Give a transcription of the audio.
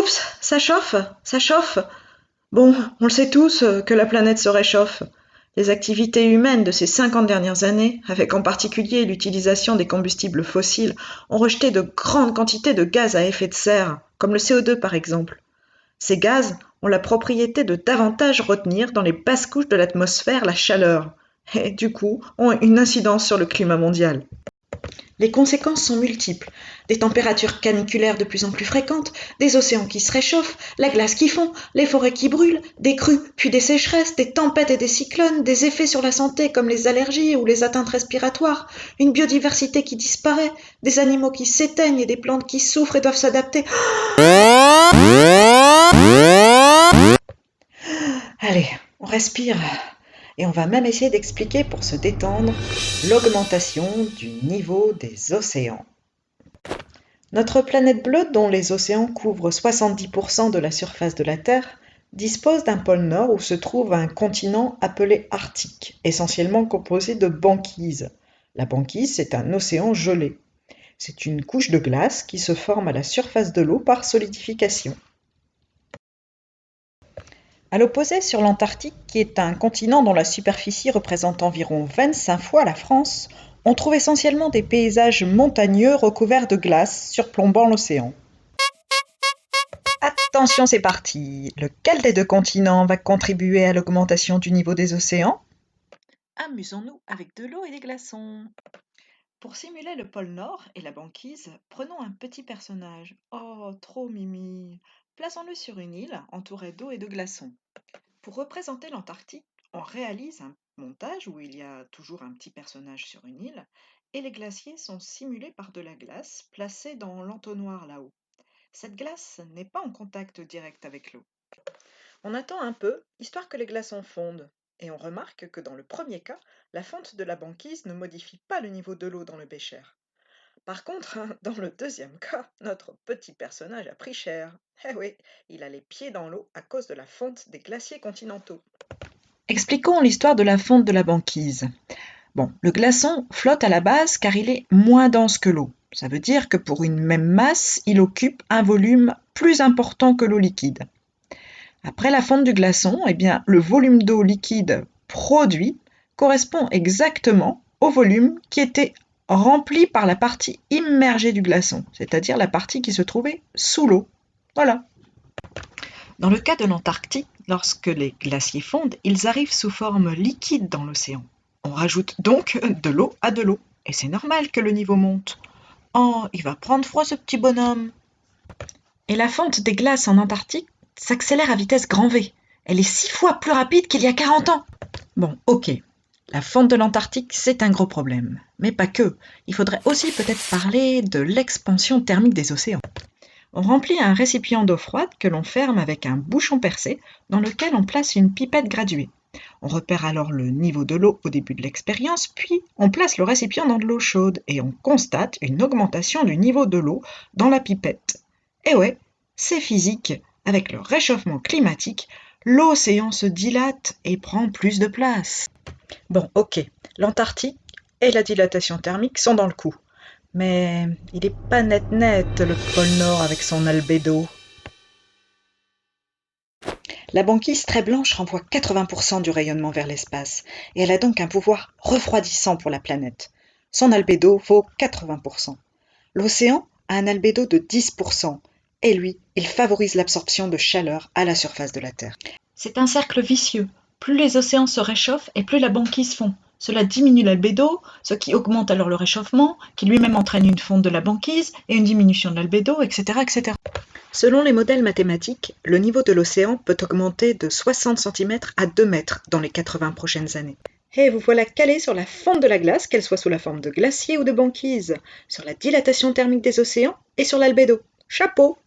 Oups, ça chauffe. Bon, on le sait tous que la planète se réchauffe. Les activités humaines de ces 50 dernières années, avec en particulier l'utilisation des combustibles fossiles, ont rejeté de grandes quantités de gaz à effet de serre, comme le CO2 par exemple. Ces gaz ont la propriété de davantage retenir dans les basses couches de l'atmosphère la chaleur, et du coup ont une incidence sur le climat mondial. Les conséquences sont multiples. Des températures caniculaires de plus en plus fréquentes, des océans qui se réchauffent, la glace qui fond, les forêts qui brûlent, des crues puis des sécheresses, des tempêtes et des cyclones, des effets sur la santé comme les allergies ou les atteintes respiratoires, une biodiversité qui disparaît, des animaux qui s'éteignent et des plantes qui souffrent et doivent s'adapter. Allez, on respire. Et on va même essayer d'expliquer pour se détendre l'augmentation du niveau des océans. Notre planète bleue, dont les océans couvrent 70% de la surface de la Terre, dispose d'un pôle Nord où se trouve un continent appelé Arctique, essentiellement composé de banquise. La banquise, c'est un océan gelé. C'est une couche de glace qui se forme à la surface de l'eau par solidification. À l'opposé, sur l'Antarctique, qui est un continent dont la superficie représente environ 25 fois la France, on trouve essentiellement des paysages montagneux recouverts de glace surplombant l'océan. Attention, c'est parti! Lequel des deux continents va contribuer à l'augmentation du niveau des océans? Amusons-nous avec de l'eau et des glaçons. Pour simuler le pôle Nord et la banquise, prenons un petit personnage. Oh, trop mimi! Plaçons-le sur une île entourée d'eau et de glaçons. Pour représenter l'Antarctique, on réalise un montage où il y a toujours un petit personnage sur une île et les glaciers sont simulés par de la glace placée dans l'entonnoir là-haut. Cette glace n'est pas en contact direct avec l'eau. On attend un peu, histoire que les glaçons fondent, et on remarque que dans le premier cas, la fonte de la banquise ne modifie pas le niveau de l'eau dans le bécher. Par contre, dans le deuxième cas, notre petit personnage a pris cher. Eh oui, il a les pieds dans l'eau à cause de la fonte des glaciers continentaux. Expliquons l'histoire de la fonte de la banquise. Bon, le glaçon flotte à la base car il est moins dense que l'eau. Ça veut dire que pour une même masse, il occupe un volume plus important que l'eau liquide. Après la fonte du glaçon, eh bien, le volume d'eau liquide produit correspond exactement au volume qui était rempli par la partie immergée du glaçon, c'est-à-dire la partie qui se trouvait sous l'eau. Voilà. Dans le cas de l'Antarctique, lorsque les glaciers fondent, ils arrivent sous forme liquide dans l'océan. On rajoute donc de l'eau à de l'eau, et c'est normal que le niveau monte. Oh, il va prendre froid ce petit bonhomme. Et la fonte des glaces en Antarctique s'accélère à vitesse grand V. Elle est 6 fois plus rapide qu'il y a 40 ans. Bon, ok, la fonte de l'Antarctique, c'est un gros problème. Mais pas que. Il faudrait aussi peut-être parler de l'expansion thermique des océans. On remplit un récipient d'eau froide que l'on ferme avec un bouchon percé dans lequel on place une pipette graduée. On repère alors le niveau de l'eau au début de l'expérience, puis on place le récipient dans de l'eau chaude et on constate une augmentation du niveau de l'eau dans la pipette. Et ouais, c'est physique. Avec le réchauffement climatique, l'océan se dilate et prend plus de place. Bon, ok, l'Antarctique et la dilatation thermique sont dans le coup. Mais il est pas net le pôle Nord avec son albédo. La banquise très blanche renvoie 80% du rayonnement vers l'espace, et elle a donc un pouvoir refroidissant pour la planète. Son albédo vaut 80%. L'océan a un albédo de 10%, et lui, il favorise l'absorption de chaleur à la surface de la Terre. C'est un cercle vicieux. Plus les océans se réchauffent et plus la banquise fond. Cela diminue l'albédo, ce qui augmente alors le réchauffement, qui lui-même entraîne une fonte de la banquise et une diminution de l'albédo, etc., etc. Selon les modèles mathématiques, le niveau de l'océan peut augmenter de 60 cm à 2 mètres dans les 80 prochaines années. Et vous voilà calé sur la fonte de la glace, qu'elle soit sous la forme de glacier ou de banquise, sur la dilatation thermique des océans et sur l'albédo. Chapeau!